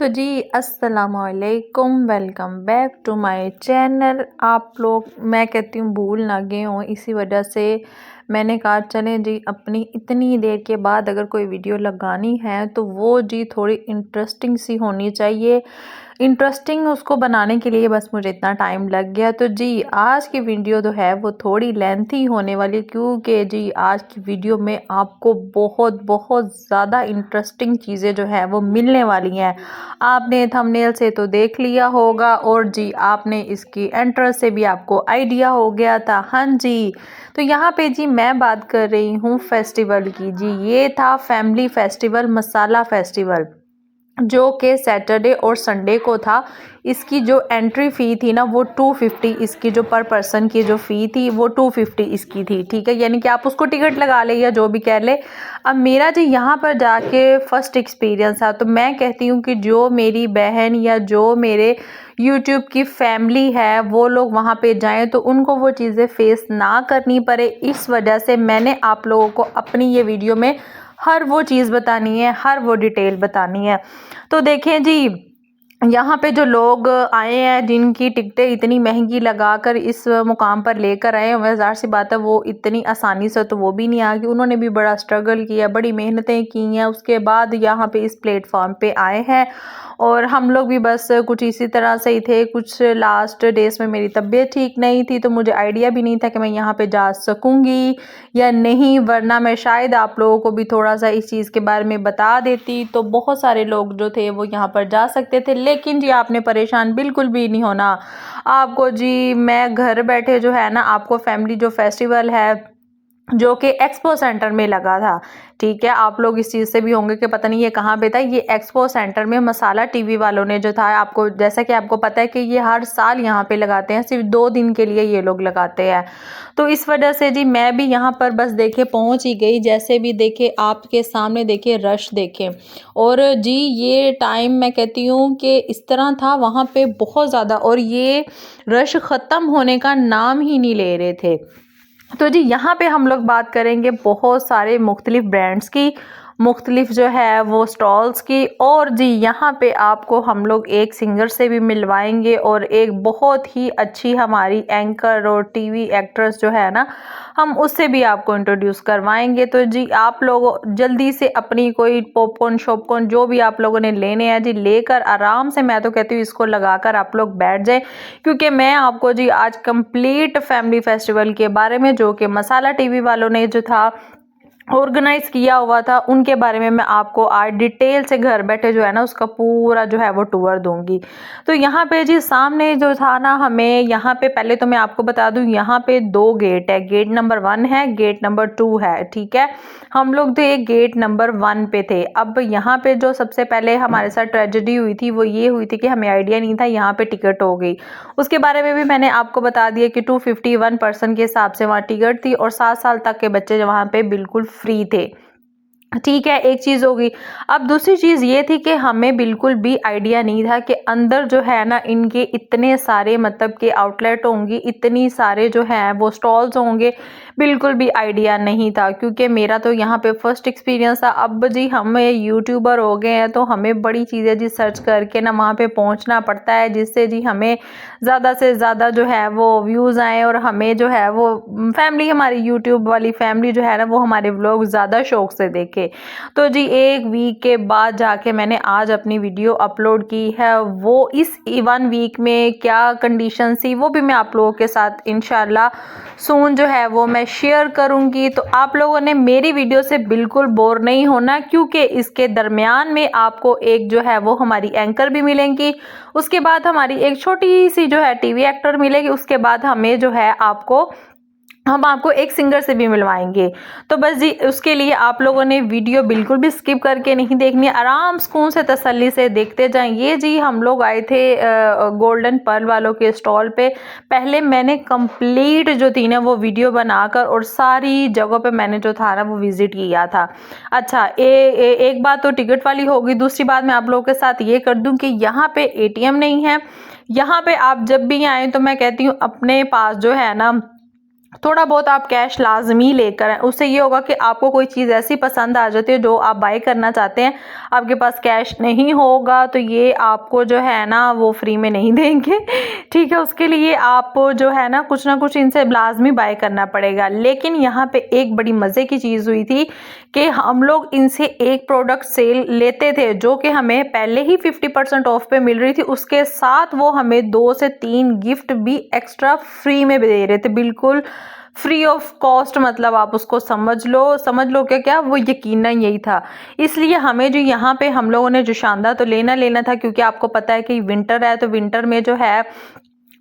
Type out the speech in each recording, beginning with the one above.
तो जी अस्सलामुअलैकुम, welcome back to my channel. आप लोग मैं कहती हूँ भूल ना गए हों, इसी वजह से मैंने कहा चलें जी अपनी इतनी देर के बाद अगर कोई वीडियो लगानी है तो वो जी थोड़ी इंटरेस्टिंग सी होनी चाहिए। इंटरेस्टिंग उसको बनाने के लिए बस मुझे इतना टाइम लग गया। तो जी आज की वीडियो जो है वो थोड़ी लेंथी होने वाली, क्योंकि जी आज की वीडियो में आपको बहुत बहुत ज़्यादा इंटरेस्टिंग चीज़ें जो है वो मिलने वाली हैं। आपने थंबनेल से तो देख लिया होगा और जी आपने इसकी एंट्रेंस से भी आपको आइडिया हो गया था। हाँ जी, तो यहाँ पे जी मैं बात कर रही हूँ फेस्टिवल की। जी ये था फैमिली फेस्टिवल, मसाला फेस्टिवल, जो कि सैटरडे और संडे को था। इसकी जो एंट्री फ़ी थी ना वो 250, इसकी जो पर पर्सन की जो फ़ी थी वो 250 इसकी थी। ठीक है, यानी कि आप उसको टिकट लगा ले या जो भी कह ले। अब मेरा जी यहाँ पर जाके फ़र्स्ट एक्सपीरियंस था, तो मैं कहती हूँ कि जो मेरी बहन या जो मेरे यूट्यूब की फैमिली है वो लोग वहाँ पे जाएं तो उनको वो चीज़ें फेस ना करनी पड़े। इस वजह से मैंने आप लोगों को अपनी ये वीडियो में हर वो चीज़ बतानी है, हर वो डिटेल बतानी है। तो देखें जी, यहाँ पे जो लोग आए हैं जिनकी टिकटें इतनी महंगी लगाकर इस मुकाम पर लेकर आए हैं, ज़ाहिर सी बात है वो इतनी आसानी से तो वो भी नहीं आ गई। उन्होंने भी बड़ा स्ट्रगल किया, बड़ी मेहनतें की हैं, उसके बाद यहाँ पे इस प्लेटफॉर्म पे आए हैं। और हम लोग भी बस कुछ इसी तरह से ही थे। कुछ लास्ट डेज में मेरी तबीयत ठीक नहीं थी, तो मुझे आइडिया भी नहीं था कि मैं यहाँ पे जा सकूँगी या नहीं, वरना मैं शायद आप लोगों को भी थोड़ा सा इस चीज़ के बारे में बता देती। तो बहुत सारे लोग जो थे वो यहाँ पर जा सकते थे, लेकिन जी आपने परेशान बिल्कुल भी नहीं होना। आपको जी मैं घर बैठे जो है ना, आपको फैमिली जो फेस्टिवल है जो कि एक्सपो सेंटर में लगा था। ठीक है, आप लोग इस चीज़ से भी होंगे कि पता नहीं ये कहाँ पे था। ये एक्सपो सेंटर में मसाला टीवी वालों ने जो था, आपको जैसा कि आपको पता है कि ये हर साल यहाँ पे लगाते हैं, सिर्फ 2 दिन के लिए ये लोग लगाते हैं। तो इस वजह से जी मैं भी यहाँ पर बस देखे पहुँच ही गई। जैसे भी देखे आपके सामने देखे रश देखे, और जी ये टाइम मैं कहती हूँ कि इस तरह था वहाँ पे बहुत ज़्यादा, और ये रश ख़त्म होने का नाम ही नहीं ले रहे थे। तो जी यहाँ पे हम लोग बात करेंगे बहुत सारे मुख्तलिफ ब्रांड्स की, मुख्तलिफ जो है वो स्टॉल्स की। और जी यहाँ पे आपको हम लोग एक सिंगर से भी मिलवाएंगे और एक बहुत ही अच्छी हमारी एंकर और टीवी एक्ट्रेस जो है ना, हम उससे भी आपको इंट्रोड्यूस करवाएंगे। तो जी आप लोग जल्दी से अपनी कोई पॉपकॉर्न शॉपकॉर्न जो भी आप लोगों ने लेने हैं जी लेकर आराम से, मैं तो कहती हूँ इसको लगाकर आप लोग बैठ जाए, क्योंकि मैं आपको जी आज कंप्लीट फैमिली फेस्टिवल के बारे में, जो कि मसाला टीवी वालों ने जो था ऑर्गेनाइज किया हुआ था, उनके बारे में मैं आपको आज डिटेल से घर बैठे जो है ना उसका पूरा जो है वो टूर दूंगी। तो यहाँ पे जी सामने जो था ना, हमें यहाँ पे पहले तो मैं आपको बता दूं, यहाँ पे 2 गेट है। गेट नंबर 1 है, गेट नंबर 2 है। ठीक है, हम लोग थे गेट नंबर 1 पे थे। अब यहाँ पे जो सबसे पहले हमारे साथ ट्रेजेडी हुई थी वो ये हुई थी कि हमें आइडिया नहीं था यहाँ पे टिकट हो गई। उसके बारे में भी मैंने आपको बता दिया कि 251 पर्सन के हिसाब से वहाँ टिकट थी, और 7 साल तक के बच्चे वहाँ पे बिल्कुल फ्री थे। ठीक है, एक चीज़ होगी। अब दूसरी चीज़ ये थी कि हमें बिल्कुल भी आइडिया नहीं था कि अंदर जो है ना इनके इतने सारे मतलब कि आउटलेट होंगी, इतनी सारे जो हैं वो स्टॉल्स होंगे, बिल्कुल भी आइडिया नहीं था, क्योंकि मेरा तो यहाँ पे फर्स्ट एक्सपीरियंस था। अब जी हमें यूट्यूबर हो गए हैं तो हमें बड़ी चीज़ें जी सर्च करके ना वहाँ पे पहुँचना पड़ता है, जिससे जी हमें ज़्यादा से ज़्यादा जो है वो व्यूज़ आए, और हमें जो है वो फैमिली, हमारी यूट्यूब वाली फैमिली जो है ना वो हमारे व्लॉग ज़्यादा शौक से देखे। तो जी 1 वीक के बाद जाके मैंने आज अपनी वीडियो अपलोड की है। वो इस 1 वीक में क्या कंडीशन थी वो भी मैं आप लोगों के साथ इंशाल्लाह सून जो है वो मैं शेयर करूंगी। तो आप लोगों ने मेरी वीडियो से बिल्कुल बोर नहीं होना, क्योंकि इसके दरमियान में आपको एक जो है वो हमारी एंकर भी मिलेंगी, उसके बाद हमारी एक छोटी सी जो है टीवी एक्टर मिलेगी, उसके बाद हमें जो है हम आपको एक सिंगर से भी मिलवाएंगे। तो बस जी उसके लिए आप लोगों ने वीडियो बिल्कुल भी स्किप करके नहीं देखनी, आराम सुकून से तसल्ली से देखते जाएं। ये जी हम लोग आए थे गोल्डन पर्ल वालों के स्टॉल पे। पहले मैंने कंप्लीट जो थी ना वो वीडियो बनाकर और सारी जगहों पे मैंने जो था ना वो विजिट किया था। अच्छा, एक बात तो टिकट वाली होगी। दूसरी बात मैं आप लोगों के साथ ये कर दूं कि यहाँ पे एटीएम नहीं है। यहाँ पे आप जब भी आए तो मैं कहती हूँ अपने पास जो है ना थोड़ा बहुत आप कैश लाजमी लेकर आएँ। उससे ये होगा कि आपको कोई चीज़ ऐसी पसंद आ जाती है जो आप बाय करना चाहते हैं, आपके पास कैश नहीं होगा तो ये आपको जो है ना वो फ्री में नहीं देंगे। ठीक है, उसके लिए आप जो है ना कुछ इनसे लाजमी बाय करना पड़ेगा। लेकिन यहाँ पे एक बड़ी मज़े की चीज़ हुई थी कि हम लोग इनसे एक प्रोडक्ट सेल लेते थे जो कि हमें पहले ही 50% ऑफ पे मिल रही थी, उसके साथ वो हमें 2 से 3 गिफ्ट भी एक्स्ट्रा फ्री में दे रहे थे, बिल्कुल फ्री ऑफ कॉस्ट। मतलब आप उसको समझ लो क्या वो यकीनन यही था। इसलिए हमें जो यहाँ पे हम लोगों ने जोशानदा तो लेना था, क्योंकि आपको पता है कि विंटर है, तो विंटर में जो है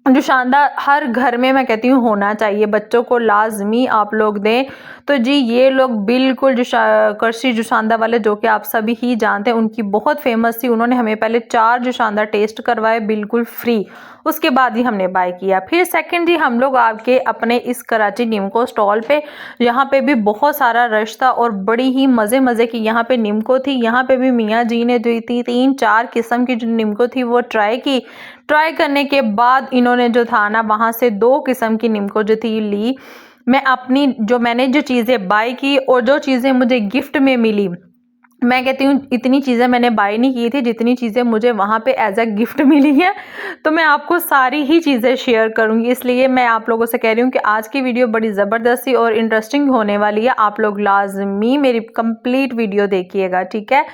जोशानदा हर घर में मैं कहती हूँ होना चाहिए, बच्चों को लाजमी आप लोग दें। तो जी ये लोग बिल्कुल करशी जोशानदा वाले, जो कि आप सभी ही जानते हैं, उनकी बहुत फेमस थी। उन्होंने हमें पहले 4 जोशानदा टेस्ट करवाए बिल्कुल फ्री, उसके बाद ही हमने बाय किया। फिर सेकंड जी हम लोग आके अपने इस कराची निमको स्टॉल पे, यहाँ पे भी बहुत सारा रश था और बड़ी ही मज़े की यहाँ पे निमको थी। यहाँ पे भी मियाँ जी ने जो 3-4 किस्म की जो निमको थी वो ट्राई करने के बाद इन्होंने जो था ना वहाँ से 2 किस्म की निमको जो थी ली। मैंने जो चीज़ें बाय की और जो चीज़ें मुझे गिफ्ट में मिली, मैं कहती हूँ इतनी चीज़ें मैंने बाय नहीं की थी जितनी चीज़ें मुझे वहाँ पे एज अ गिफ्ट मिली हैं। तो मैं आपको सारी ही चीज़ें शेयर करूँगी, इसलिए मैं आप लोगों से कह रही हूँ कि आज की वीडियो बड़ी ज़बरदस्ती और इंटरेस्टिंग होने वाली है। आप लोग लाजमी मेरी कंप्लीट वीडियो देखिएगा, ठीक है।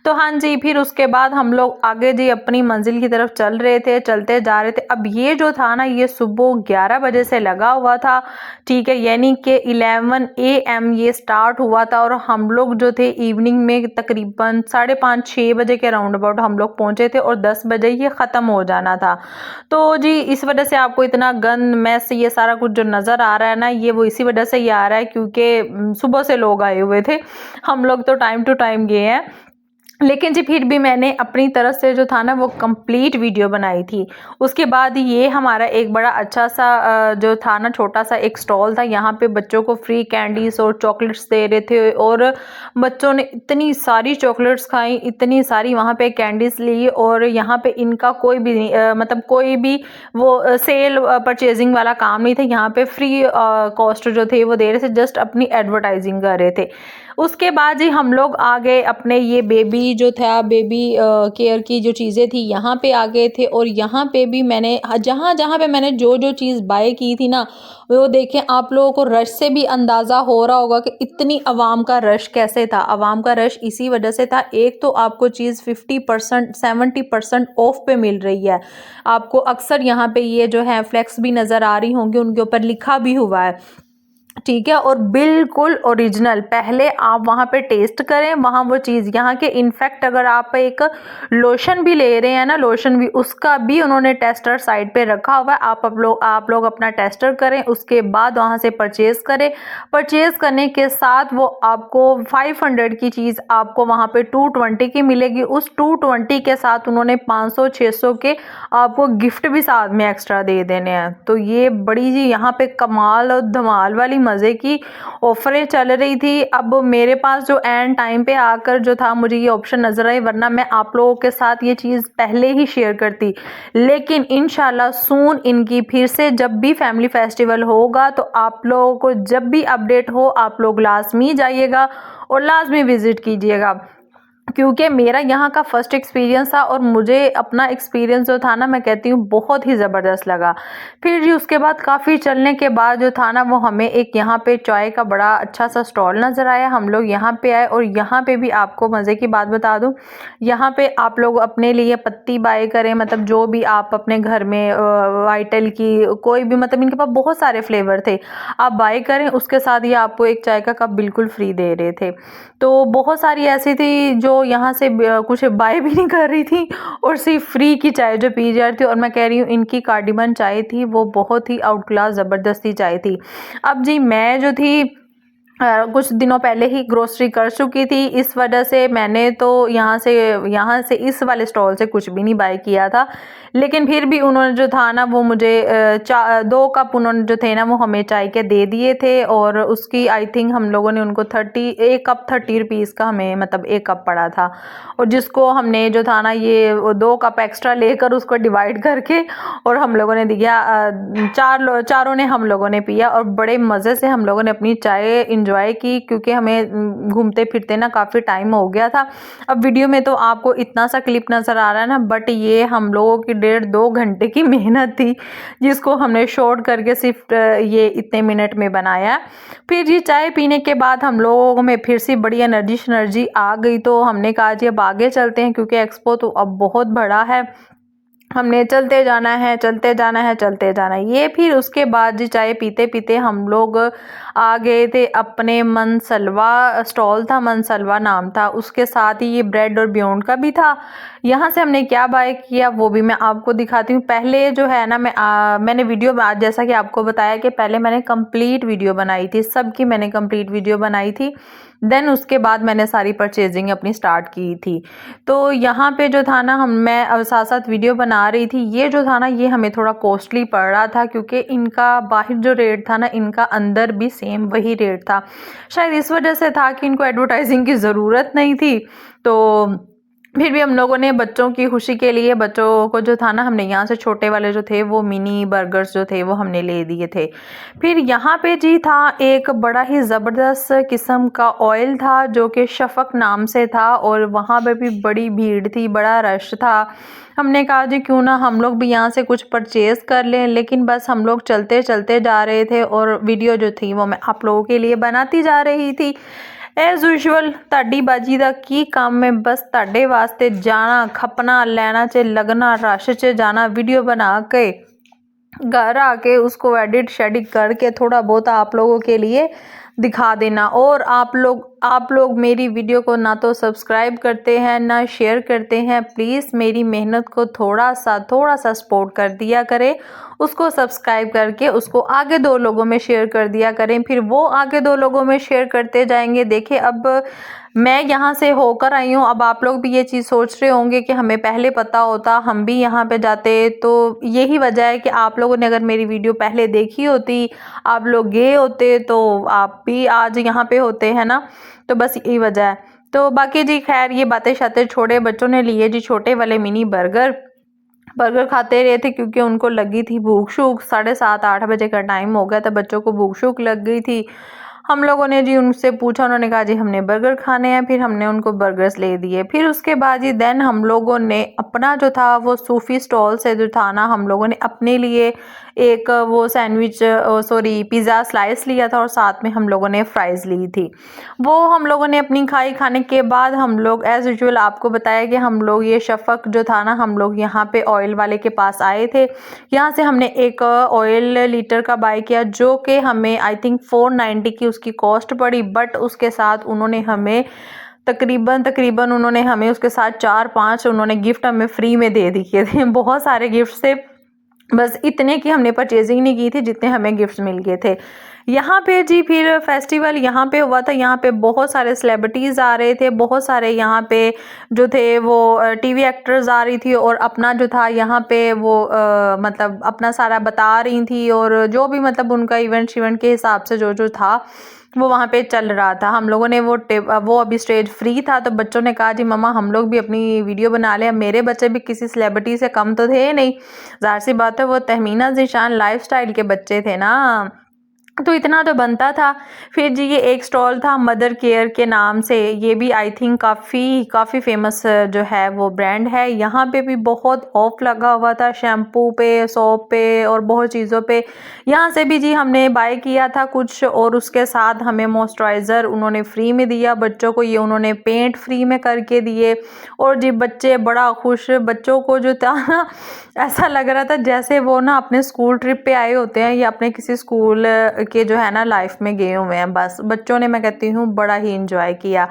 तो हाँ जी, फिर उसके बाद हम लोग आगे जी अपनी मंजिल की तरफ चल रहे थे, चलते जा रहे थे। अब ये जो था ना ये सुबह 11 बजे से लगा हुआ था, ठीक है, यानी कि 11 AM ये स्टार्ट हुआ था और हम लोग जो थे इवनिंग में तकरीबन 5:30-6 बजे के राउंड अबाउट हम लोग पहुंचे थे और 10 बजे ये ख़त्म हो जाना था। तो जी इस वजह से आपको इतना गंद मैस ये सारा कुछ जो नज़र आ रहा है ना, ये वो इसी वजह से ये आ रहा है क्योंकि सुबह से लोग आए हुए थे। हम लोग तो टाइम टू टाइम गए हैं, लेकिन जी फिर भी मैंने अपनी तरफ से जो था ना वो कंप्लीट वीडियो बनाई थी। उसके बाद ये हमारा एक बड़ा अच्छा सा जो था ना छोटा सा एक स्टॉल था, यहाँ पे बच्चों को फ्री कैंडीज और चॉकलेट्स दे रहे थे और बच्चों ने इतनी सारी चॉकलेट्स खाई, इतनी सारी वहाँ पे कैंडीज ली। और यहाँ पे इनका कोई भी मतलब कोई भी वो सेल परचेजिंग वाला काम नहीं था, यहाँ पे फ्री कॉस्ट जो थे वो दे रहे थे, जस्ट अपनी एडवर्टाइजिंग कर रहे थे। उसके बाद ही हम लोग आ गए अपने ये बेबी जो था बेबी केयर की जो चीज़ें थी यहाँ पे आ गए थे। और यहाँ पे भी मैंने जहाँ पे मैंने जो चीज़ बाय की थी ना वो देखें, आप लोगों को रश से भी अंदाज़ा हो रहा होगा कि इतनी आवाम का रश कैसे था। आवाम का रश इसी वजह से था, एक तो आपको चीज़ 50% 70% ऑफ पे मिल रही है। आपको अक्सर यहाँ पे ये जो है फ्लैक्स भी नज़र आ रही होंगी, उनके ऊपर लिखा भी हुआ है, ठीक है, और बिल्कुल ओरिजिनल। पहले आप वहाँ पे टेस्ट करें, वहाँ वो चीज़ यहाँ के इनफैक्ट अगर आप एक लोशन भी ले रहे हैं ना, लोशन भी उसका भी उन्होंने टेस्टर साइड पे रखा हुआ है। आप लोग अपना टेस्टर करें, उसके बाद वहाँ से परचेज़ करें। परचेज़ करने के साथ वो आपको 500 की चीज़ आपको वहाँ पे 220 की मिलेगी। उस 220 के साथ उन्होंने 500-600 के आपको गिफ्ट भी साथ में एक्स्ट्रा दे देने हैं। तो ये बड़ी जी यहाँ पे कमाल और धमाल वाली मज़े की ऑफरें चल रही थी। अब मेरे पास जो एंड टाइम पे आकर जो था मुझे ये ऑप्शन नज़र आई, वरना मैं आप लोगों के साथ ये चीज़ पहले ही शेयर करती। लेकिन इंशाल्लाह सून इनकी फिर से जब भी फैमिली फेस्टिवल होगा तो आप लोगों को जब भी अपडेट हो आप लोग लाजमी जाइएगा और लाजमी विज़िट कीजिएगा, क्योंकि मेरा यहाँ का फर्स्ट एक्सपीरियंस था और मुझे अपना एक्सपीरियंस जो था ना मैं कहती हूँ बहुत ही ज़बरदस्त लगा। फिर जी उसके बाद काफ़ी चलने के बाद जो था ना वो हमें एक यहाँ पे चाय का बड़ा अच्छा सा स्टॉल नज़र आया। हम लोग यहाँ पे आए और यहाँ पे भी आपको मज़े की बात बता दूँ, यहाँ पे आप लोग अपने लिए पत्ती बाय करें, मतलब जो भी आप अपने घर में वाइटल की कोई भी, मतलब इनके पास बहुत सारे फ्लेवर थे, आप बाय करें, उसके साथ ये आपको एक चाय का कप बिल्कुल फ्री दे रहे थे। तो बहुत सारी ऐसी थी जो यहाँ से कुछ बाय भी नहीं कर रही थी और सिर्फ फ्री की चाय जो पी जा रही थी। और मैं कह रही हूँ इनकी कार्डिमन चाय थी वो बहुत ही आउट क्लास ज़बरदस्ती चाय थी। अब जी मैं जो थी कुछ दिनों पहले ही ग्रोसरी कर चुकी थी, इस वजह से मैंने तो यहाँ से इस वाले स्टॉल से कुछ भी नहीं बाय किया था। लेकिन फिर भी उन्होंने जो था ना वो मुझे 2 कप उन्होंने जो थे ना वो हमें चाय के दे दिए थे, और उसकी आई थिंक हम लोगों ने उनको 1 कप 30 रुपीज़ का हमें मतलब 1 कप पड़ा था, और जिसको हमने जो था ना ये 2 कप एक्स्ट्रा लेकर उसको डिवाइड करके और हम लोगों ने दिया, चारों ने हम लोगों ने पिया, और बड़े मज़े से हम लोगों ने अपनी चाय इंजॉय की, क्योंकि हमें घूमते फिरते ना काफ़ी टाइम हो गया था। अब वीडियो में तो आपको इतना सा क्लिप नज़र आ रहा है ना, बट ये हम लोगों की 1.5-2 घंटे की मेहनत थी, जिसको हमने शॉर्ट करके सिर्फ ये इतने मिनट में बनाया। फिर ये चाय पीने के बाद हम लोगों में फिर से बड़ी एनर्जी आ गई, तो हमने कहा जी अब आगे चलते हैं, क्योंकि एक्सपो तो अब बहुत बड़ा है, हमने चलते जाना है चलते जाना है चलते जाना है। ये फिर उसके बाद जी चाय पीते पीते हम लोग आ गए थे अपने मनसलवा, स्टॉल था मनसलवा नाम था, उसके साथ ही ये ब्रेड और बियॉन्ड का भी था। यहाँ से हमने क्या बाय किया वो भी मैं आपको दिखाती हूँ। पहले जो है ना मैंने वीडियो जैसा कि आपको बताया कि पहले मैंने कंप्लीट वीडियो बनाई थी, सबकी मैंने कंप्लीट वीडियो बनाई थी, देन उसके बाद मैंने सारी परचेजिंग अपनी स्टार्ट की थी। तो यहाँ पे जो था ना मैं साथ साथ वीडियो बना रही थी, ये जो था ना ये हमें थोड़ा कॉस्टली पड़ रहा था, क्योंकि इनका बाहर जो रेट था ना इनका अंदर भी सेम वही रेट था। शायद इस वजह से था कि इनको एडवर्टाइजिंग की ज़रूरत नहीं थी, तो फिर भी हम लोगों ने बच्चों की खुशी के लिए बच्चों को जो था ना हमने यहाँ से छोटे वाले जो थे वो मिनी बर्गर्स जो थे वो हमने ले दिए थे। फिर यहाँ पे जी था एक बड़ा ही ज़बरदस्त किस्म का ऑयल था जो कि शफ़क़ नाम से था, और वहाँ पे भी बड़ी भीड़ थी, बड़ा रश था। हमने कहा जी क्यों ना हम लोग भी यहाँ से कुछ परचेज़ कर लें, लेकिन बस हम लोग चलते चलते जा रहे थे और वीडियो जो थी वो मैं आप लोगों के लिए बनाती जा रही थी। एज यूजुअल ताड़ी बाजी का की काम में बस ताड़े वास्ते जाना खपना लैना च लगना रश च जाना, वीडियो बना के घर आके उसको एडिट शेडिट करके थोड़ा बहुत आप लोगों के लिए दिखा देना। और आप लोग मेरी वीडियो को ना तो सब्सक्राइब करते हैं ना शेयर करते हैं, प्लीज़ मेरी मेहनत को थोड़ा सा सपोर्ट कर दिया करें, उसको सब्सक्राइब करके उसको आगे 2 लोगों में शेयर कर दिया करें, फिर वो आगे 2 लोगों में शेयर करते जाएंगे। देखिए अब मैं यहाँ से होकर आई हूँ, अब आप लोग भी ये चीज़ सोच रहे होंगे कि हमें पहले पता होता हम भी यहाँ पे जाते, तो यही वजह है कि आप लोगों ने अगर मेरी वीडियो पहले देखी होती, आप लोग गए होते, तो आप भी आज यहाँ पे होते हैं ना, तो बस यही वजह है। तो बाकी जी खैर ये बातें शातें छोड़े, बच्चों ने लिए जी छोटे वाले मिनी बर्गर खाते रहे थे, क्योंकि उनको लगी थी भूख शूख, 7:30-8 बजे का टाइम हो गया था, बच्चों को भूख शूख लग गई थी। हम लोगों ने जी उनसे पूछा, उन्होंने कहा जी हमने बर्गर खाने हैं, फिर हमने उनको बर्गर्स ले दिए। फिर उसके बाद जी देन हम लोगों ने अपना जो था वो सूफ़ी स्टॉल से जो था ना हम लोगों ने अपने लिए एक वो पिज़्ज़ा स्लाइस लिया था, और साथ में हम लोगों ने फ्राइज़ ली थी। वो हम लोगों ने अपनी खाने के बाद हम लोग एज़ यूजुअल आपको बताया कि हम लोग ये शफ़क़ जो था ना हम लोग यहाँ पे ऑयल वाले के पास आए थे। यहाँ से हमने एक ऑयल लीटर का बाय किया, जो कि हमें आई थिंक 490 की उसकी कॉस्ट पड़ी, बट उसके साथ उन्होंने हमें तकरीबन उन्होंने हमें उसके साथ 4-5 उन्होंने गिफ्ट हमें फ्री में दे दिए थे। बहुत सारे गिफ्ट थे, बस इतने की हमने परचेजिंग नहीं की थी जितने हमें गिफ्ट्स मिल गए थे। यहाँ पे जी फिर फेस्टिवल यहाँ पे हुआ था, यहाँ पे बहुत सारे सेलिब्रिटीज़ आ रहे थे, बहुत सारे यहाँ पे जो थे वो टीवी एक्टर्स आ रही थी, और अपना जो था यहाँ पे वो मतलब अपना सारा बता रही थी, और जो भी मतलब उनका इवेंट के हिसाब से जो था वो वहाँ पे चल रहा था। हम लोगों ने वो अभी स्टेज फ्री था, तो बच्चों ने कहा जी मम्मा हम लोग भी अपनी वीडियो बना लें। मेरे बच्चे भी किसी सेलिब्रिटी से कम तो थे नहीं, ज़ाहिर सी बात है वो तहमीना ज़ीशान लाइफस्टाइल के बच्चे थे ना, तो इतना तो बनता था। फिर जी ये एक स्टॉल था मदर केयर के नाम से, ये भी आई थिंक काफ़ी फेमस जो है वो ब्रांड है। यहाँ पे भी बहुत ऑफ लगा हुआ था शैम्पू पे, सोप पे और बहुत चीज़ों पे। यहाँ से भी जी हमने बाय किया था कुछ, और उसके साथ हमें मॉइस्चराइज़र उन्होंने फ्री में दिया, बच्चों को ये उन्होंने पेंट फ्री में करके दिए, और जी बच्चे बड़ा खुश, बच्चों को जो था ना ऐसा लग रहा था जैसे वो ना अपने स्कूल ट्रिप पे आए होते हैं या अपने किसी स्कूल के जो है ना लाइफ में गए हुए हैं। बस बच्चों ने मैं कहती हूँ बड़ा ही इंजॉय किया।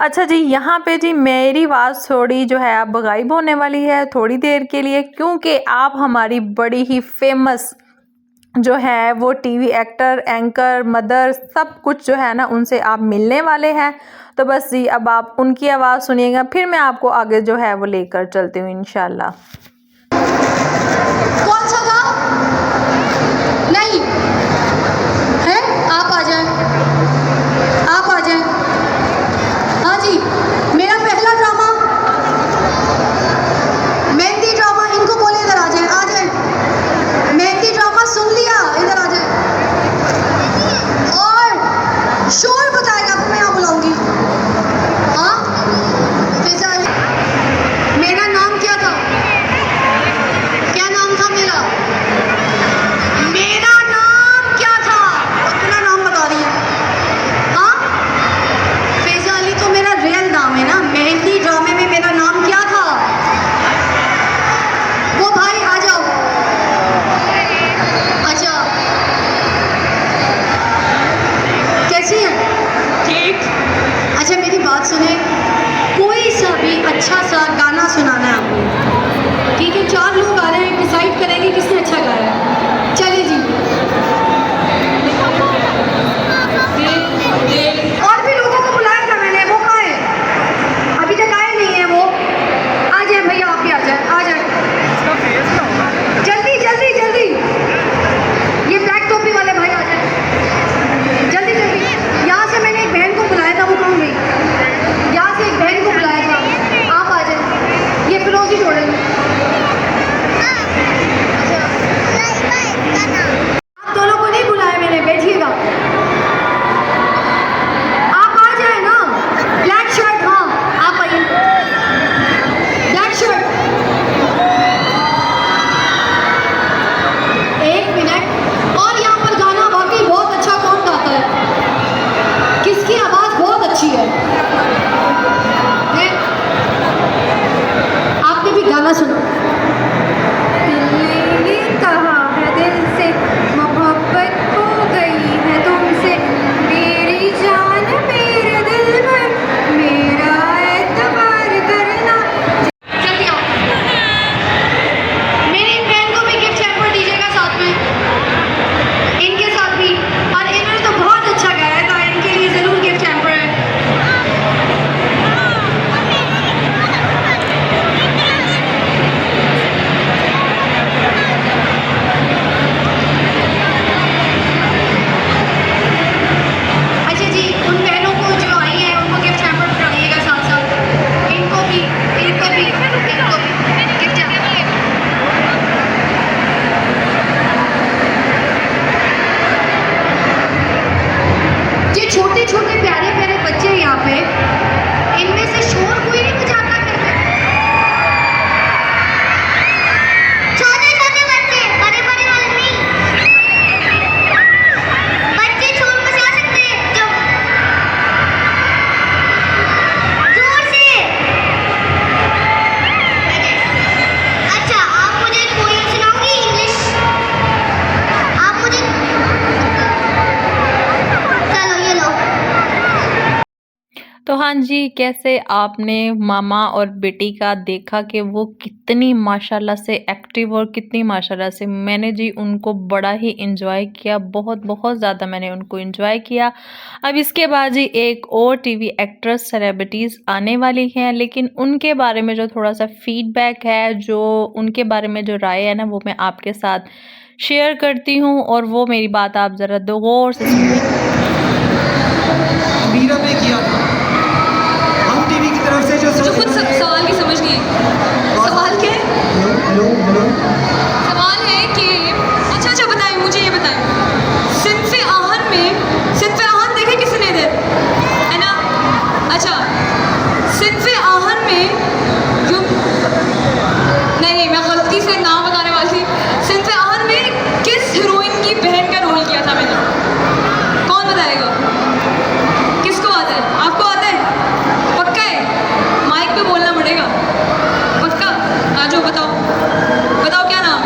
अच्छा जी यहाँ पे जी मेरी आवाज़ थोड़ी जो है अब गायब होने वाली है थोड़ी देर के लिए, क्योंकि आप हमारी बड़ी ही फेमस जो है वो टीवी एक्टर, एंकर, मदर, सब कुछ जो है ना उनसे आप मिलने वाले हैं। तो बस जी अब आप उनकी आवाज़ सुनिएगा, फिर मैं आपको आगे जो है वो लेकर चलती हूँ इंशाल्लाह। कौन सा था? नहीं है, आप आ जाएं, आप आ जाएं। हाँ जी, मेरा पहला ड्रामा मेहंदी ड्रामा, इनको बोले इधर आ जाएं, आ जाएं। मेहंदी ड्रामा सुन लिया, इधर आ जाएं। और शोर बताएगा आपको, मैं यहाँ बुलाऊंगी। हाँ फिजाली, मेरा नाम क्या था? क्या नाम था मेरा? मेरा नाम क्या था? अपना नाम बता रही है। हाँ फिजाली तो मेरा रियल नाम है ना। मेहंदी ड्रामे में मेरा नाम क्या था? वो भाई आ जाओ। अच्छा कैसी है? ठीक। अच्छा मेरी बात सुने, कोई सा भी अच्छा सा गाना सुनाना है आपको, ठीक है? 4 लोग आ रहे हैं, डिसाइड करेंगे किसने अच्छा गाया है। चलिए जी। और भी लोगों को बुलाया था मैंने, वो कहाँ है? अभी तक आए नहीं है वो। आ जाए भैया, आप भी आ जाए, आ जाए जल्दी जल्दी जल्दी। ये ब्लैक टोपी वाले भाई आ जाए जल्दी जल्दी। यहाँ से मैंने एक बहन को बुलाया था, वो कहाँ गई? यहाँ से एक बहन को बुलाया था, आप आ जाए। ये फिरोजी जोड़ेंगे। आप दोनों को नहीं बुलाया मैंने, बैठिएगा। आप आ जाए ना। ब्लैक शर्ट, हाँ आप आइए। Black shirt, 1 minute. और यहाँ पर गाना वाकई बहुत अच्छा कौन गाता है? किसकी आवाज़ बहुत अच्छी है? आपने भी गाना सुना? दिल ने कहा है दिल से, मोहब्बत हो गई है तुमसे, मेरी जान मेरे दिल पर, मेरा एतबार करना। जल्दी आओ। मेरी इन बहन को भी गिफ्ट हैम्पर दीजिएगा साथ में, इनके साथ भी। और इन्होंने तो बहुत अच्छा गाया था, इनके लिए ज़रूर गिफ्ट हैम्पर है। अच्छा जी, उन बहनों को जो आई हैं उनको गिफ्ट हैम्पर पकड़ाइएगा साथ साथ। इनको भी, इनको भी, इनको भी गिफ्ट हैम्पर। ये छोटे छोटे प्यारे प्यारे बच्चे हैं यहाँ पे, इनमें से शोर कोई नहीं मचाता करते। छोटे छोटे बच्चे, बड़े बड़े वाले नहीं। बच्चे शोर मचा सकते हैं जो जोर से। अच्छा आप मुझे पोएम सुनाओगी इंग्लिश? आप मुझे, चलो ये लो। तो हाँ जी, कैसे आपने मामा और बेटी का देखा कि वो कितनी माशाल्लाह से एक्टिव और कितनी माशाल्लाह से, मैंने जी उनको बड़ा ही एंजॉय किया, बहुत बहुत ज़्यादा मैंने उनको एंजॉय किया। अब इसके बाद जी एक और टीवी एक्ट्रेस सेलिब्रिटीज़ आने वाली हैं, लेकिन उनके बारे में जो थोड़ा सा फीडबैक है, जो उनके बारे में जो राय है ना, वो मैं आपके साथ शेयर करती हूँ। और वो मेरी बात आप ज़रा गौर से सुनिए। मीरा पे किया था, हम टीवी की तरफ से जो खुद सवाल की समझ नहीं है। सवाल क्या है? हेलो हेलो, सवाल है कि अच्छा बताएं, मुझे ये बताएं, सिन्फ़े आहन में, सिन्फ़े आहन देखे किसने इधर, है ना? अच्छा, सिन्फ़े आहन में जो, नहीं मैं गलती से नाम बताने वाली थी। सिन्फ़े आहन में किस हीरोइन की बहन का रोल किया था मैंने? कौन बताएगा? किसको आता है? आपको आता है? पक्का है? माइक पे बोलना पड़ेगा, पक्का? आ जाओ, बताओ बताओ क्या नाम?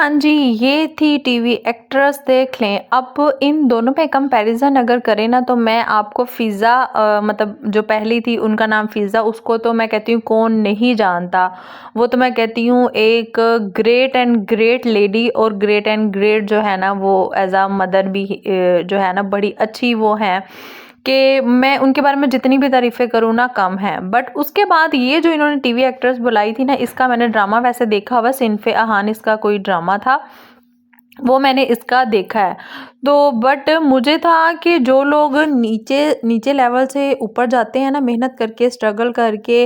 हाँ जी, ये थी टीवी एक्ट्रेस। देख लें, अब इन दोनों पे कंपैरिजन अगर करें ना, तो मैं आपको फ़िज़ा मतलब जो पहली थी उनका नाम फ़िज़ा, उसको तो मैं कहती हूँ कौन नहीं जानता। वो तो मैं कहती हूँ एक ग्रेट एंड ग्रेट लेडी, और ग्रेट एंड ग्रेट जो है ना वो एज आ मदर भी जो है ना बड़ी अच्छी वो हैं कि मैं उनके बारे में जितनी भी तारीफ़ें करूँ ना कम है। बट उसके बाद ये जो इन्होंने टीवी एक्ट्रेस बुलाई थी ना, इसका मैंने ड्रामा वैसे देखा हुआ, सिनफ़े अहान इसका कोई ड्रामा था, वो मैंने इसका देखा है। तो बट मुझे था कि जो लोग नीचे नीचे लेवल से ऊपर जाते हैं ना मेहनत करके, स्ट्रगल करके,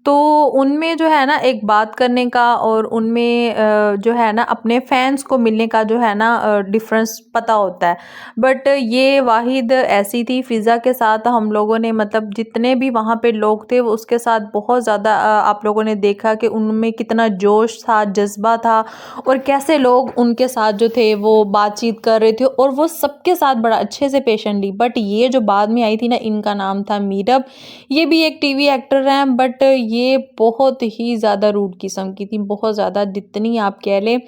तो उनमें जो है ना एक बात करने का और उनमें जो है ना अपने फैंस को मिलने का जो है ना डिफरेंस पता होता है। बट ये वाहिद ऐसी थी, फ़िज़ा के साथ हम लोगों ने मतलब जितने भी वहाँ पे लोग थे वो उसके साथ बहुत ज़्यादा आप लोगों ने देखा कि उनमें कितना जोश था, जज़्बा था, और कैसे लोग उनके साथ जो थे वो बातचीत कर रहे थे और वो सबके साथ बड़ा अच्छे से पेशेंटली। बट ये जो बाद में आई थी ना, इनका नाम था मीरब, ये भी एक टीवी एक्टर हैं, बट ये बहुत ही ज़्यादा रूड किस्म की थी, बहुत ज़्यादा, जितनी आप कह लें।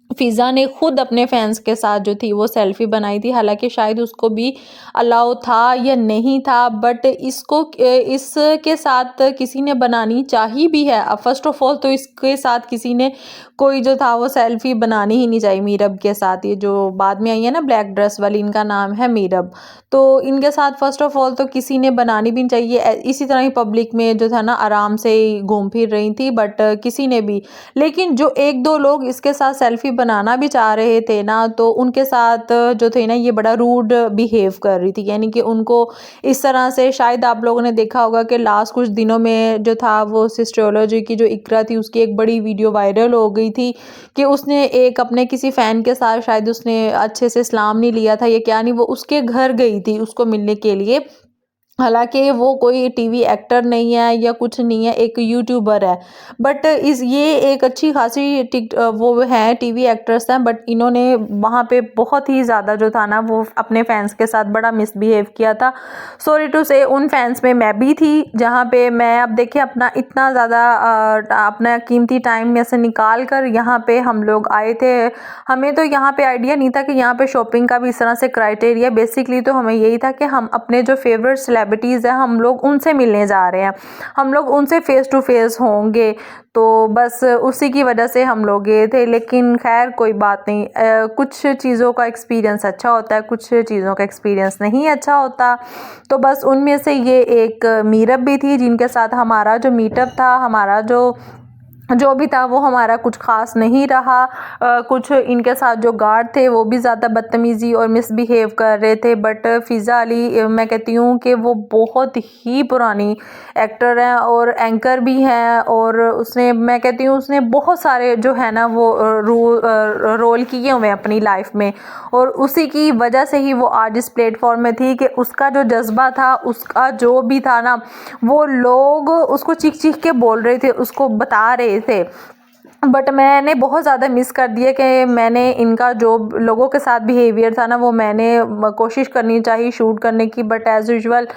फ़िज़ा ने खुद अपने फैंस के साथ जो थी वो सेल्फ़ी बनाई थी, हालाँकि शायद उसको भी अलाउ था या नहीं था, बट इसके साथ किसी ने बनानी चाहिए भी है। फ़र्स्ट ऑफ़ ऑल तो इसके साथ किसी ने कोई जो था वो सेल्फ़ी बनानी ही नहीं चाहिए मीरब के साथ। ये जो बाद में आई है ना ब्लैक ड्रेस वाली, इनका नाम है मीरब। तो इनके साथ फ़र्स्ट ऑफ़ ऑल तो किसी ने बनानी भी नहीं चाहिए। इसी तरह ही पब्लिक में जो था ना आराम से ही घूम फिर रही थी, बट किसी ने भी। लेकिन जो 1-2 लोग इसके साथ सेल्फ़ी बनाना भी चाह रहे थे ना, तो उनके साथ जो थे ना ये बड़ा रूड बिहेव कर रही थी। यानी कि उनको इस तरह से, शायद आप लोगों ने देखा होगा कि लास्ट कुछ दिनों में जो था वो सिस्टरोलॉजी की जो इकरा थी उसकी एक बड़ी वीडियो वायरल हो गई थी कि उसने एक अपने किसी फ़ैन के साथ, शायद उसने अच्छे से सलाम नहीं लिया था या क्या नहीं, वो उसके घर गई थी उसको मिलने के लिए। हालाँकि वो कोई टीवी एक्टर नहीं है या कुछ नहीं है, एक यूट्यूबर है। बट ये एक अच्छी खासी वो हैं, टीवी एक्ट्रेस हैं, बट इन्होंने वहाँ पे बहुत ही ज़्यादा जो था ना वो अपने फैंस के साथ बड़ा मिसबिहेव किया था। सॉरी टू से उन फैंस में मैं भी थी, जहाँ पे मैं, अब देखिए, अपना इतना ज़्यादा अपना कीमती टाइम में से निकाल कर यहाँ पे हम लोग आए थे। हमें तो यहाँ पे आइडिया नहीं था कि यहाँ पे शॉपिंग का भी इस तरह से क्राइटेरिया। बेसिकली तो हमें यही था कि हम अपने जो फेवरेट सेलिब्रिटीज़ हैं हम लोग उनसे मिलने जा रहे हैं, हम लोग उनसे फेस टू फेस होंगे, तो बस उसी की वजह से हम लोग गए थे। लेकिन खैर कोई बात नहीं, कुछ चीज़ों का एक्सपीरियंस अच्छा होता है, कुछ चीज़ों का एक्सपीरियंस नहीं अच्छा होता। तो बस उनमें से ये एक मीरब भी थी, जिनके साथ हमारा जो मीटअप था, हमारा जो भी था वो हमारा कुछ ख़ास नहीं रहा। कुछ इनके साथ जो गार्ड थे वो भी ज़्यादा बदतमीज़ी और मिसबिहेव कर रहे थे। बट फ़िज़ा अली, मैं कहती हूँ कि वो बहुत ही पुरानी एक्टर हैं और एंकर भी हैं, और उसने, मैं कहती हूँ उसने बहुत सारे जो है ना वो रोल किए हुए हैं अपनी लाइफ में, और उसी की वजह से ही वो आज इस प्लेटफॉर्म में थी कि उसका जो जज्बा था, उसका जो भी था ना, वो लोग उसको चीख चीख के बोल रहे थे, उसको बता रहे थे। बट मैंने बहुत ज़्यादा मिस कर दिया कि मैंने इनका जो लोगों के साथ बिहेवियर था ना वो मैंने कोशिश करनी चाहिए शूट करने की, बट एज़ यूजुअल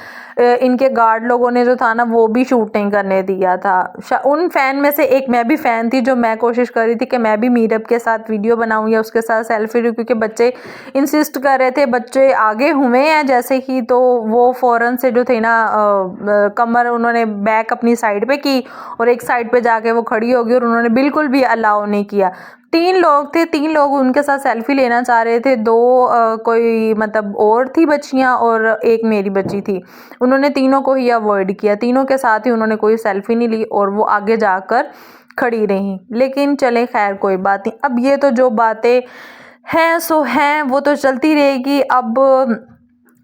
इनके गार्ड लोगों ने जो था ना वो भी शूट नहीं करने दिया था। उन फ़ैन में से एक मैं भी फ़ैन थी, जो मैं कोशिश कर रही थी कि मैं भी मीरब के साथ वीडियो बनाऊँ या उसके साथ सेल्फी लूँ, क्योंकि बच्चे इंसिस्ट कर रहे थे, बच्चे आगे हुए हैं जैसे ही, तो वो फ़ौरन से जो थे ना कमर उन्होंने बैक अपनी साइड पे की और एक साइड पे जाके वो खड़ी हो गई, और उन्होंने बिल्कुल भी अलाउ नहीं किया। 3 लोग थे, 3 लोग उनके साथ सेल्फी लेना चाह रहे थे। 2 कोई मतलब और थी बच्चियां और एक मेरी बच्ची थी। उन्होंने तीनों को ही अवॉइड किया, तीनों के साथ ही उन्होंने कोई सेल्फी नहीं ली और वो आगे जाकर खड़ी रहीं। लेकिन चले, खैर कोई बात नहीं। अब ये तो जो बातें हैं सो हैं, वो तो चलती रहेगी। अब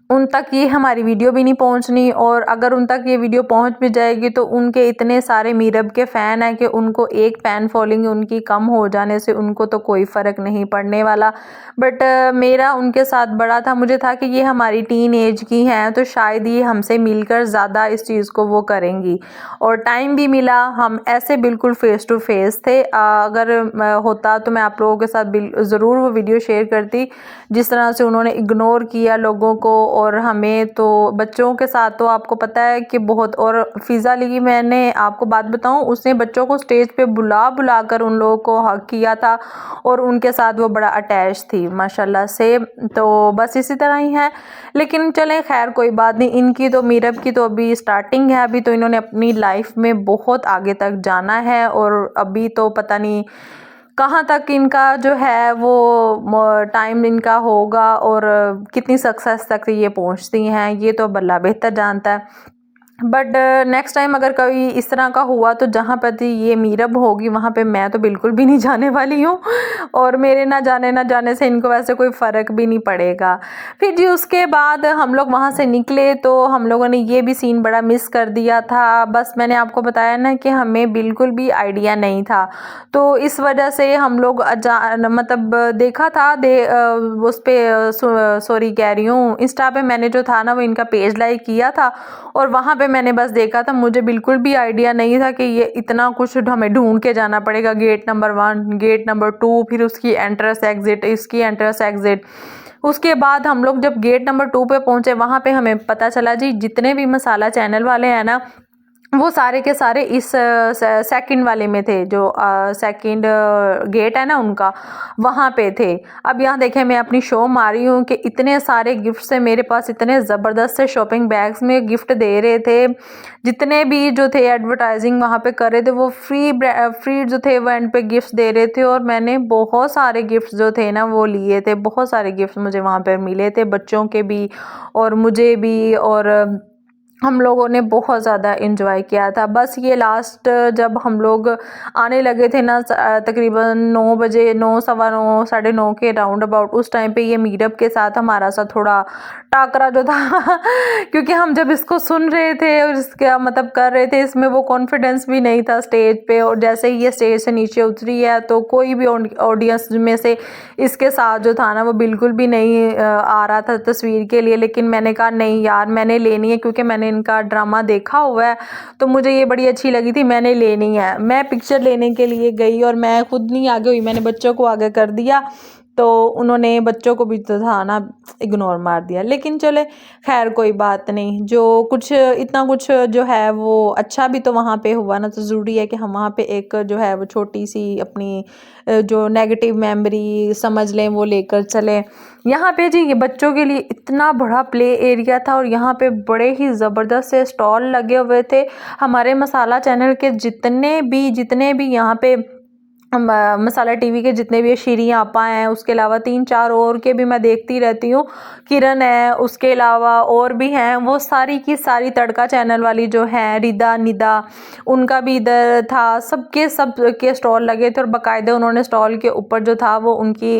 उन तक ये हमारी वीडियो भी नहीं पहुंचनी, और अगर उन तक ये वीडियो पहुंच भी जाएगी तो उनके इतने सारे मीरब के फ़ैन हैं कि उनको एक फ़ैन फॉलोइंग उनकी कम हो जाने से उनको तो कोई फ़र्क नहीं पड़ने वाला। बट मेरा उनके साथ बड़ा था, मुझे था कि ये हमारी टीन एज की हैं तो शायद ये हमसे मिलकर ज़्यादा इस चीज़ को वो करेंगी, और टाइम भी मिला, हम ऐसे बिल्कुल फ़ेस टू फेस थे। अगर होता तो मैं आप लोगों के साथ ज़रूर वो वीडियो शेयर करती, जिस तरह से उन्होंने इग्नोर किया लोगों को और हमें तो बच्चों के साथ तो आपको पता है कि बहुत। और फ़िज़ा की मैंने आपको बात बताऊं, उसने बच्चों को स्टेज पे बुला बुला कर उन लोगों को हग किया था और उनके साथ वो बड़ा अटैच थी माशाल्लाह से। तो बस इसी तरह ही है, लेकिन चलें खैर कोई बात नहीं। इनकी तो मीरब की तो अभी स्टार्टिंग है, अभी तो इन्होंने अपनी लाइफ में बहुत आगे तक जाना है और अभी तो पता नहीं कहाँ तक इनका जो है वो टाइम इनका होगा और कितनी सक्सेस तक ये पहुँचती हैं, ये तो अल्लाह बेहतर जानता है। बट नेक्स्ट टाइम अगर कभी इस तरह का हुआ तो जहाँ पर ये मीरब होगी वहाँ पे मैं तो बिल्कुल भी नहीं जाने वाली हूँ और मेरे ना जाने से इनको वैसे कोई फ़र्क भी नहीं पड़ेगा। फिर जी उसके बाद हम लोग वहाँ से निकले तो हम लोगों ने ये भी सीन बड़ा मिस कर दिया था। बस मैंने आपको बताया ना कि हमें बिल्कुल भी आइडिया नहीं था, तो इस वजह से हम लोग मतलब देखा था उस पर सॉरी कह रही हूँ, इंस्टा पे मैंने जो था ना वो इनका पेज लाइक किया था और वहाँ पे मैंने बस देखा था। मुझे बिल्कुल भी आइडिया नहीं था कि ये इतना कुछ हमें ढूंढ के जाना पड़ेगा, गेट नंबर 1, गेट नंबर 2, फिर उसकी एंट्रेंस एग्ज़िट, इसकी एंट्रेंस एग्ज़िट। उसके बाद हम लोग जब गेट नंबर 2 पे पहुँचे वहाँ पे हमें पता चला जी जितने भी मसाला चैनल वाले हैं ना वो सारे के सारे इस सेकंड वाले में थे, जो सेकंड गेट है ना उनका, वहाँ पे थे। अब यहाँ देखें मैं अपनी शो मारी हूँ कि इतने सारे गिफ्ट्स हैं मेरे पास, इतने ज़बरदस्त से शॉपिंग बैग्स में गिफ्ट दे रहे थे। जितने भी जो थे एडवर्टाइजिंग वहाँ पे कर रहे थे वो फ्री जो थे वो एंड पे गिफ्ट्स दे रहे थे और मैंने बहुत सारे गिफ्ट्स जो थे ना वो लिए थे। बहुत सारे गिफ्ट्स मुझे वहाँ पर मिले थे, बच्चों के भी और मुझे भी, और हम लोगों ने बहुत ज़्यादा एंजॉय किया था। बस ये लास्ट जब हम लोग आने लगे थे ना तकरीबन 9 बजे, 9 सवा 9 साढ़े 9 के राउंड अबाउट, उस टाइम पे ये मीरब के साथ हमारा सा थोड़ा टाकरा जो था क्योंकि हम जब इसको सुन रहे थे और इसका मतलब कर रहे थे, इसमें वो कॉन्फिडेंस भी नहीं था स्टेज पे। और जैसे ही ये स्टेज से नीचे उतरी है तो कोई भी ऑडियंस में से इसके साथ जो था ना वो बिल्कुल भी नहीं आ रहा था तस्वीर के लिए। लेकिन मैंने कहा नहीं यार मैंने लेनी है, क्योंकि मैंने इनका ड्रामा देखा हुआ है तो मुझे ये बड़ी अच्छी लगी थी, मैंने लेनी है। मैं पिक्चर लेने के लिए गई और मैं खुद नहीं आगे हुई, मैंने बच्चों को आगे कर दिया, तो उन्होंने बच्चों को भी तो था ना इग्नोर मार दिया। लेकिन चले खैर कोई बात नहीं, जो कुछ इतना कुछ जो है वो अच्छा भी तो वहाँ पे हुआ ना, तो ज़रूरी है कि हम वहाँ पे एक जो है वो छोटी सी अपनी जो नेगेटिव मेमोरी समझ लें वो लेकर चलें। यहाँ पे जी ये बच्चों के लिए इतना बड़ा प्ले एरिया था और यहाँ पे बड़े ही ज़बरदस्त से स्टॉल लगे हुए थे। हमारे मसाला चैनल के जितने भी यहाँ पे मसाला टीवी के जितने भी शीरी आपा हैं, उसके अलावा 3-4 और के भी मैं देखती रहती हूँ, किरण है, उसके अलावा और भी हैं, वो सारी की सारी तड़का चैनल वाली जो है रिदा निदा, उनका भी इधर था। सब के स्टॉल लगे थे और बाकायदा उन्होंने स्टॉल के ऊपर जो था वो उनकी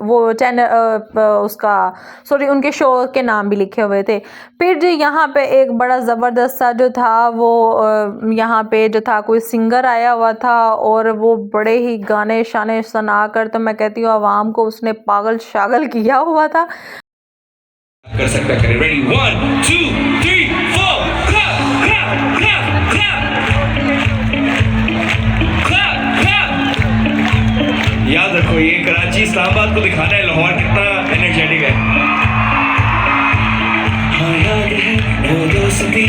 वो चैनल उसका सॉरी उनके शो के नाम भी लिखे हुए थे। फिर जी यहाँ पे एक बड़ा ज़बरदस्त सा जो था वो यहाँ पे जो था कोई सिंगर आया हुआ था और वो बड़े ही गाने शाने सुना कर, तो मैं कहती हूँ आवाम को उसने पागल शागल किया हुआ था। कर सकता है, करें ready 1 2 3 4 clap clap clap clap clap clap। याद रखो ये कराची इस्लामाबाद को दिखाना है लाहौर कितना एनर्जेटिक है। हाँ याद है वो दोस्ती।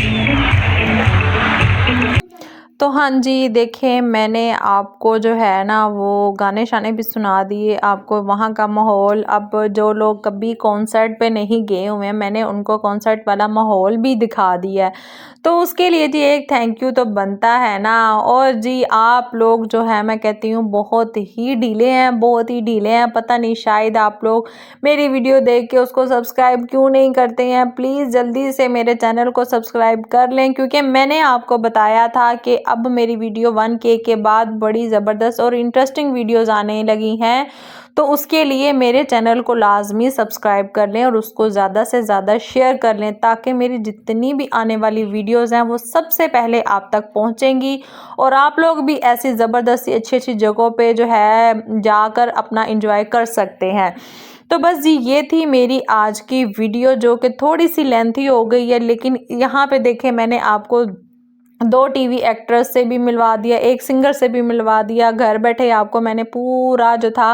तो हाँ जी देखें मैंने आपको जो है ना वो गाने शाने भी सुना दिए, आपको वहाँ का माहौल। अब जो लोग कभी कॉन्सर्ट पे नहीं गए हुए हैं मैंने उनको कॉन्सर्ट वाला माहौल भी दिखा दिया है, तो उसके लिए जी एक थैंक यू तो बनता है ना। और जी आप लोग जो है मैं कहती हूँ बहुत ही ढीले हैं, पता नहीं शायद आप लोग मेरी वीडियो देख के उसको सब्सक्राइब क्यों नहीं करते हैं। प्लीज़ जल्दी से मेरे चैनल को सब्सक्राइब कर लें, क्योंकि मैंने आपको बताया था कि अब मेरी वीडियो 1K के बाद बड़ी ज़बरदस्त और इंटरेस्टिंग वीडियोज़ आने लगी हैं, तो उसके लिए मेरे चैनल को लाजमी सब्सक्राइब कर लें और उसको ज़्यादा से ज़्यादा शेयर कर लें, ताकि मेरी जितनी भी आने वाली वीडियोज़ हैं वो सबसे पहले आप तक पहुंचेंगी और आप लोग भी ऐसी ज़बरदस्त अच्छी जगहों पे जो है जाकर अपना एंजॉय कर सकते हैं। तो बस जी ये थी मेरी आज की वीडियो, जो कि थोड़ी सी लेंथी हो गई है, लेकिन यहाँ पे देखें मैंने आपको 2 टीवी एक्ट्रेस से भी मिलवा दिया, एक सिंगर से भी मिलवा दिया। घर बैठे आपको मैंने पूरा जो था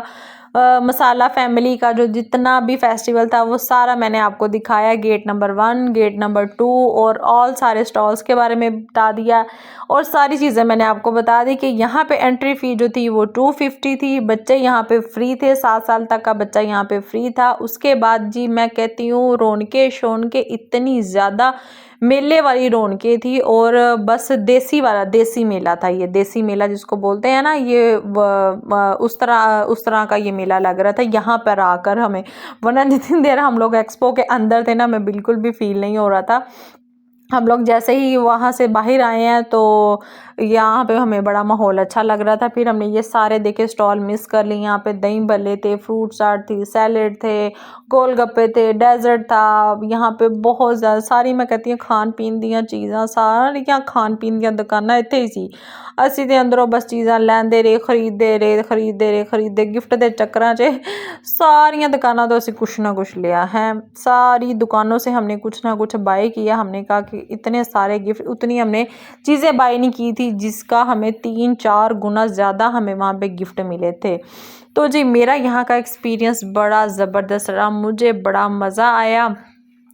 मसाला फैमिली का जो जितना भी फेस्टिवल था वो सारा मैंने आपको दिखाया। गेट नंबर 1, गेट नंबर 2 और ऑल सारे स्टॉल्स के बारे में बता दिया और सारी चीज़ें मैंने आपको बता दी कि यहाँ पे एंट्री फ़ी जो थी वो 250 थी। बच्चे यहाँ पे फ्री थे, 7 साल तक का बच्चा यहाँ पे फ्री था। उसके बाद जी मैं कहती हूँ रौनकें शौनकें इतनी ज़्यादा मेले वाली रौनकें थी और बस देसी वाला देसी मेला था। ये देसी मेला जिसको बोलते हैं ना, ये उस तरह का ये मेला लग रहा था यहाँ पर आकर हमें, वरना जितनी देर हम लोग एक्सपो के अंदर थे ना, मैं बिल्कुल भी फील नहीं हो रहा था। हम लोग जैसे ही वहाँ से बाहर आए हैं तो यहाँ पे हमें बड़ा माहौल अच्छा लग रहा था। फिर हमने ये सारे देखे स्टॉल मिस कर लिए। यहाँ पे दही भल्ले थे, फ्रूट चाट थी, सैलेड थे, गोलगप्पे थे, डेजर्ट था। यहाँ पे बहुत ज़्यादा सारी मैं कहती हूँ खान पीन दियाँ चीज़ां सारियां खान पीन दियाँ दुकानां इत्थे ही सी। ਅਸੀਂ ਤੇ अंदरों बस चीज़ां लैंदे रहे, खरीदते गिफ्ट के चक्करां च सारियां दुकानों तो असी कुछ ना कुछ लिया है। सारी दुकानों से हमने कुछ ना कुछ बाय किया। हमने कहा कि इतने सारे गिफ्ट, उतनी हमने चीज़ें बाय नहीं की थी जिसका हमें 3-4 गुना ज़्यादा हमें वहाँ पे गिफ्ट मिले थे। तो जी मेरा यहाँ का एक्सपीरियंस बड़ा ज़बरदस्त रहा, मुझे बड़ा मज़ा आया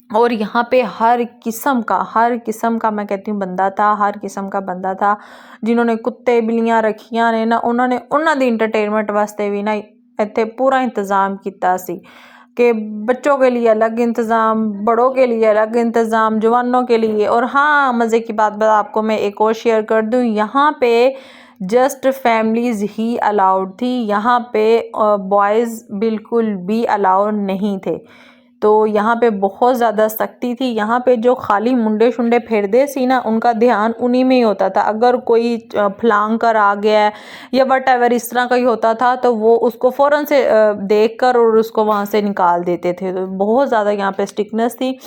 और यहाँ पे हर किस्म का मैं कहती हूँ बंदा था, हर किस्म का बंदा था। जिन्होंने कुत्ते बिल्लियाँ रखियां ने ना, उन्होंने दी इंटरटेनमेंट वास्ते भी ना इत्थे पूरा इंतज़ाम किया सी कि बच्चों के लिए अलग इंतज़ाम, बड़ों के लिए अलग इंतज़ाम, जवानों के लिए। और हाँ, मज़े की बात आपको मैं एक और शेयर कर दूँ, यहाँ पे जस्ट फैमिलीज़ ही अलाउड थी। यहाँ पे बॉयज़ बिल्कुल भी अलाउड नहीं थे। तो यहाँ पे बहुत ज़्यादा सख्ती थी। यहाँ पे जो खाली मुंडे शुंडे फिरदे सी ना, उनका ध्यान उन्हीं में ही होता था। अगर कोई फलांग कर आ गया है या वट एवर इस तरह का ही होता था तो वो उसको फ़ौरन से देख कर और उसको वहाँ से निकाल देते थे। तो बहुत ज़्यादा यहाँ पे स्ट्रिक्टनेस थी।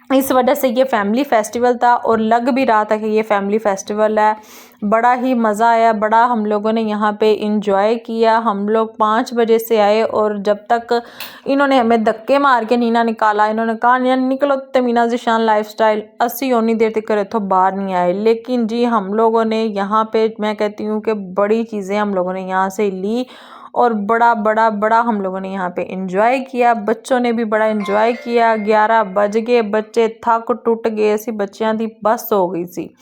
इस वजह से ये फैमिली फेस्टिवल था और लग भी रहा था कि ये फैमिली फेस्टिवल है। बड़ा ही मज़ा आया, बड़ा हम लोगों ने यहाँ पे इंजॉय किया। हम लोग 5 बजे से आए और जब तक इन्होंने हमें धक्के मार के नीना निकाला, इन्होंने कहा निकलो ते मीना ज़ीशान लाइफस्टाइल, असी उन्नी देर तक इत्थों बाहर नहीं आए। लेकिन जी हम लोगों ने यहाँ पे मैं कहती हूँ कि बड़ी चीज़ें हम लोगों ने यहाँ से ली और बड़ा हम लोगों ने यहाँ पे इंजॉय किया। बच्चों ने भी बड़ा इंजॉय किया। 11 बज गए, बच्चे थक टुट गए सी, बच्चियां दी बस हो गई सी।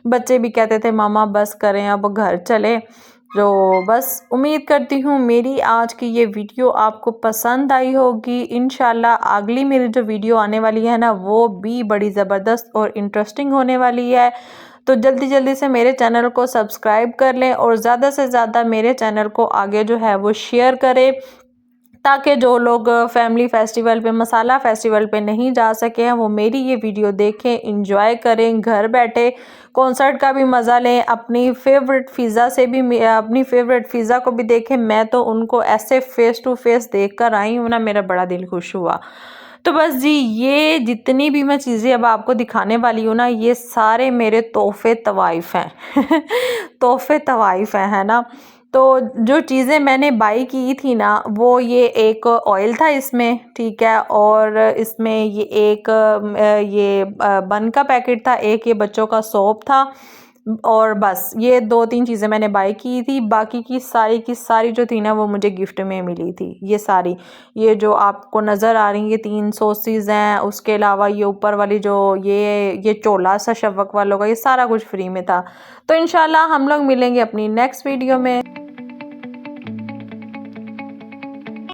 बच्चे भी कहते थे मामा बस करें अब घर चले। तो बस उम्मीद करती हूँ मेरी आज की ये वीडियो आपको पसंद आई होगी। इंशाल्लाह अगली मेरी जो वीडियो आने वाली है ना, वो भी बड़ी ज़बरदस्त और इंटरेस्टिंग होने वाली है। तो जल्दी से मेरे चैनल को सब्सक्राइब कर लें और ज़्यादा से ज़्यादा मेरे चैनल को आगे जो है वो शेयर करें, ताकि जो लोग फैमिली फेस्टिवल पे, मसाला फेस्टिवल पे नहीं जा सके हैं, वो मेरी ये वीडियो देखें, इंजॉय करें, घर बैठे कॉन्सर्ट का भी मज़ा लें, अपनी फेवरेट फ़िज़ा को भी देखें। मैं तो उनको ऐसे फ़ेस टू फेस देख कर आई हूँ ना, मेरा बड़ा दिल खुश हुआ। तो बस जी ये जितनी भी मैं चीज़ें अब आपको दिखाने वाली हूँ ना, ये सारे मेरे तोहफ़े तवाइफ़ हैं तोहफ़े तवाइफ़ हैं, है ना। तो जो चीज़ें मैंने बाई की थी ना, वो ये एक ऑयल था इसमें, ठीक है, और इसमें ये एक बन का पैकेट था, एक ये बच्चों का सोप था और बस ये 2-3 चीज़ें मैंने बाई की थी। बाकी की सारी जो थी ना, वो मुझे गिफ्ट में मिली थी। ये सारी, ये जो आपको नज़र आ रही है 3 सॉसेस हैं, उसके अलावा ये ऊपर वाली जो ये चोला सा शफ़क़ वालों का, ये सारा कुछ फ्री में था। तो इंशाल्लाह हम लोग मिलेंगे अपनी नेक्स्ट वीडियो में।